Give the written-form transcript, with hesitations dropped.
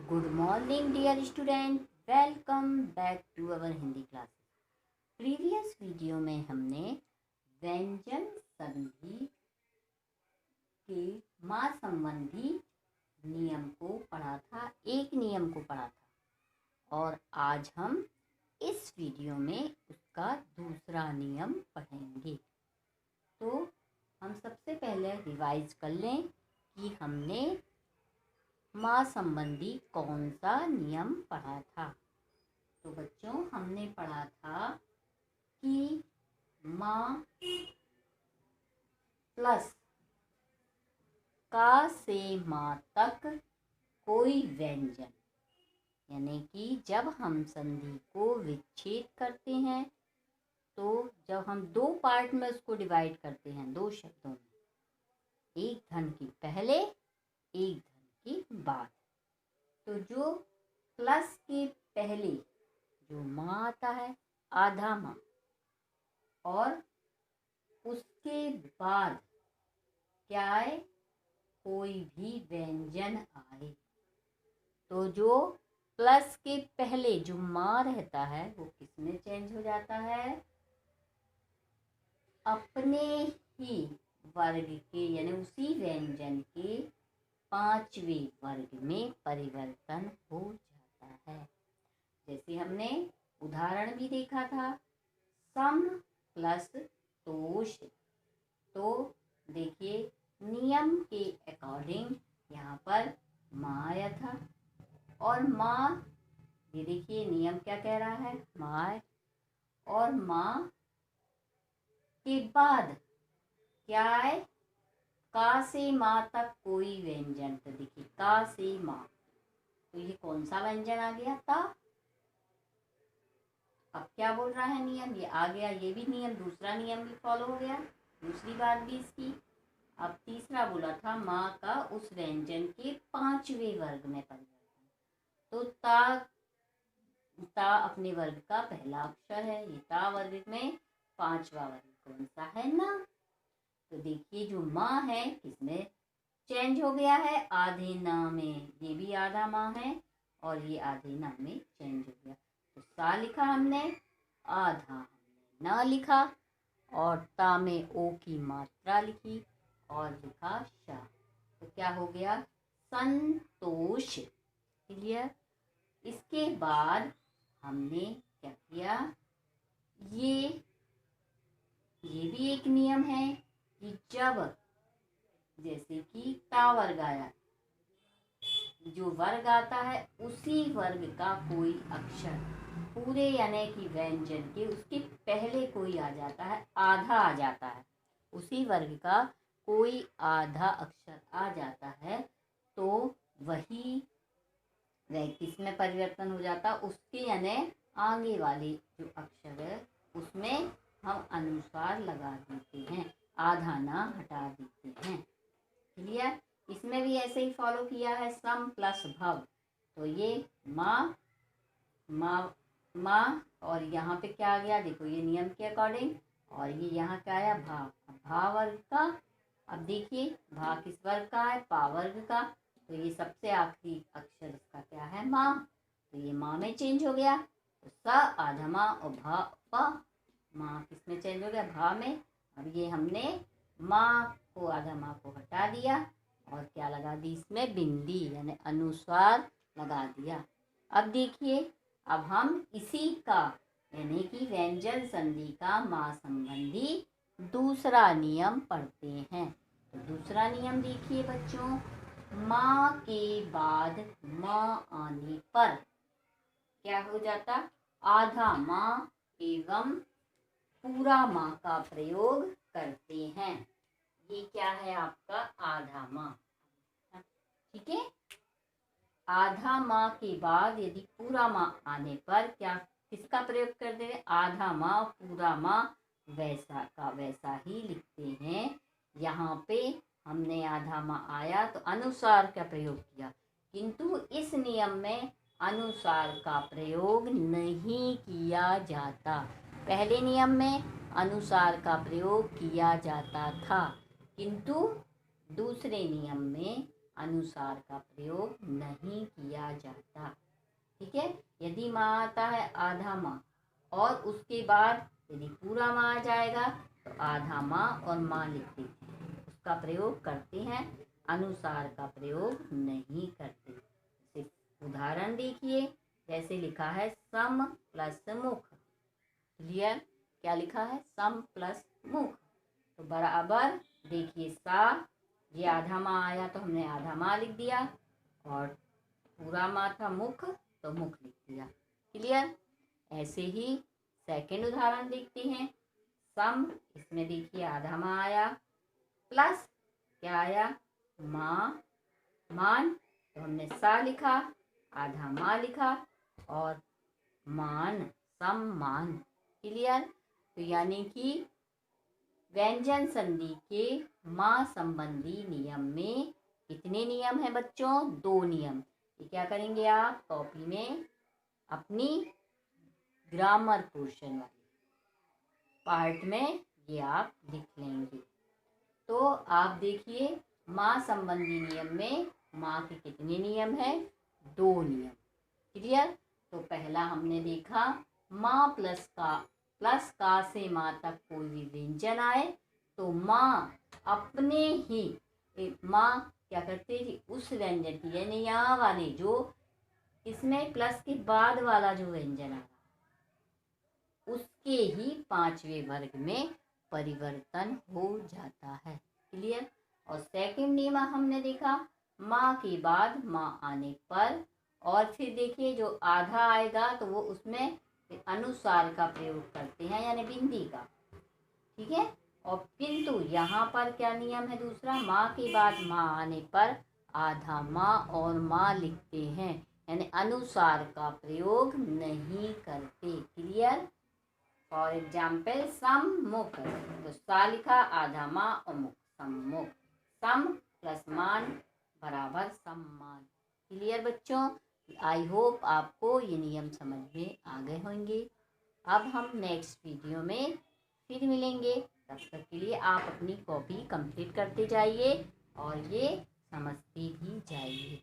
Good morning dear student, welcome back to our Hindi classes. Previous video में हमने व्यंजन संधि के माँ संबंधी नियम को पढ़ा था, एक नियम को पढ़ा था और आज हम इस वीडियो में उसका दूसरा नियम पढ़ेंगे। तो हम सबसे पहले रिवाइज कर लें कि हमने माँ संबंधी कौन सा नियम पढ़ा था। तो बच्चों, हमने पढ़ा था कि माँ प्लस का से माँ तक कोई व्यंजन, यानी कि जब हम संधि को विच्छेद करते हैं तो जब हम दो पार्ट में उसको डिवाइड करते हैं, दो शब्दों में, एक धन की पहले एक धन की बाद, तो जो प्लस के पहले जो माँ आता है आधा माँ और उसके बाद क्या है, कोई भी व्यंजन आए, तो जो प्लस के पहले जो माँ रहता है वो किसमें चेंज हो जाता है, अपने ही वर्ग के यानी उसी व्यंजन के पांचवें वर्ग में परिवर्तन हो जाता है। जैसे हमने उदाहरण भी देखा था, सम प्लस तोष। तो देखिए, नियम के अकॉर्डिंग यहाँ पर माँ आया था और माँ, ये देखिए नियम क्या कह रहा है, माँ और माँ के बाद क्या है, का से माँ तक कोई व्यंजन। तो देखिए का से माँ, तो ये कौन सा व्यंजन आ गया, ता। अब क्या बोल रहा है नियम, ये आ गया, ये भी नियम, दूसरा नियम भी फॉलो हो गया, दूसरी बात भी इसकी। अब तीसरा बोला था माँ का उस व्यंजन के पांचवें वर्ग में परिवर्तन। तो ता अपने वर्ग का पहला अक्षर है, ये ता वर्ग में पांचवा वर्ग कौन सा है, ना। तो देखिए जो माँ है किसमें चेंज हो गया है, आधे ना में, ये भी आधा माँ है और ये आधे ना में चेंज हो गया। तो सा लिखा हमने, आधा हमने ना लिखा और ता में ओ की मात्रा लिखी और लिखा शा। तो क्या हो गया, संतोष। क्लियर। इसके बाद हमने क्या किया, ये भी एक नियम है कि जब जैसे कि ता वर्ग आया, जो वर्ग आता है उसी वर्ग का कोई अक्षर पूरे यानी कि व्यंजन के उसके पहले कोई आ जाता है, आधा आ जाता है, उसी वर्ग का कोई आधा अक्षर आ जाता है, तो वही वह किसमें परिवर्तन हो जाता, उसके यानी आगे वाले जो अक्षर है उसमें हम अनुस्वार लगा देते हैं, आधा ना हटा देते हैं। क्लियर। इसमें भी ऐसे ही फॉलो किया है, सम प्लस भव। तो ये माँ माँ माँ और यहाँ पे क्या आ गया, देखो ये नियम के अकॉर्डिंग, और ये यहाँ क्या आया, भा। भा वर्ग का, अब देखिए भा किस वर्ग का है, पा वर्ग का, तो ये सबसे आखिरी अक्षर इसका क्या है, माँ। तो ये माँ में चेंज हो गया, तो स आधा माँ और भा पा, माँ किस में चेंज हो गया, भा में। अब ये हमने माँ को आधा माँ को हटा दिया और क्या लगा दी, इसमें बिंदी यानी अनुस्वार लगा दिया। अब देखिए, अब हम इसी का यानी कि व्यंजन संधि का माँ संबंधी दूसरा नियम पढ़ते हैं। तो दूसरा नियम देखिए बच्चों, माँ के बाद माँ आने पर क्या हो जाता, आधा माँ एवं पूरा माँ का प्रयोग करते हैं। ये क्या है आपका, आधा माँ। ठीक है। आधा माँ के बाद यदि पूरा माँ आने पर क्या किसका प्रयोग करते हैं, आधा माँ पूरा माँ वैसा का वैसा ही लिखते हैं। यहाँ पे हमने आधा माँ आया तो अनुसार का प्रयोग किया, किंतु इस नियम में अनुसार का प्रयोग नहीं किया जाता। पहले नियम में अनुसार का प्रयोग किया जाता था, किंतु दूसरे नियम में अनुसार का प्रयोग नहीं किया जाता। ठीक है, यदि माँ आता है आधा माँ और उसके बाद यदि पूरा माँ आ जाएगा तो आधा माँ और माँ लिखते हैं, उसका प्रयोग करते हैं, अनुसार का प्रयोग नहीं करते। सिर्फ उदाहरण देखिए, जैसे लिखा है सम प्लस मुख। क्लियर? क्या लिखा है? सम प्लस मुख। तो बराबर देखिए सा, ये आधा माँ आया तो हमने आधा माँ लिख दिया, और पूरा माँ था मुख तो मुख लिख दिया। क्लियर? ऐसे ही सेकंड उदाहरण देखते हैं। सम, इसमें देखिए आधा माँ आया, प्लस क्या आया? माँ, मान, तो हमने सा लिखा, आधा माँ लिखा, और मान, सम्मान। क्लियर? तो यानी कि व्यंजन संधि के माँ संबंधी नियम में कितने नियम हैं बच्चों? 2 नियम। ये क्या करेंगे आप कॉपी में अपनी ग्रामर पोर्शन वाले पार्ट में ये आप लिख लेंगे। तो आप देखिए माँ संबंधी नियम में माँ के कितने नियम हैं? 2 नियम। क्लियर? तो पहला हमने देखा माँ प्लस का से माँ तक कोई भी व्यंजन आए तो माँ अपने ही माँ क्या करते थी? उस व्यंजन की, यानी यहाँ वाले जो इसमें प्लस के बाद वाला जो व्यंजन आ रहा उसके ही 5वें वर्ग में परिवर्तन हो जाता है। क्लियर? और सेकंड नियम हमने देखा माँ के बाद माँ आने पर, और फिर देखिए जो आधा आएगा तो वो उसमें अनुसार का प्रयोग करते हैं, यानी बिंदी का। ठीक है? और किंतु यहाँ पर क्या नियम है दूसरा? माँ के बाद माँ आने पर आधा माँ और माँ लिखते हैं, यानी अनुसार का प्रयोग नहीं करते। क्लियर? फॉर एग्जाम्पल सम मुख, तो सा लिखा, आधा माँ और मुख, सम्मुख। सम प्लस मान बराबर सम्मान। क्लियर बच्चों? आई होप आपको ये नियम समझ में आ गए होंगे। अब हम नेक्स्ट वीडियो में फिर मिलेंगे। तब तक के लिए आप अपनी कॉपी कंप्लीट करते जाइए और ये समझते भी जाइए।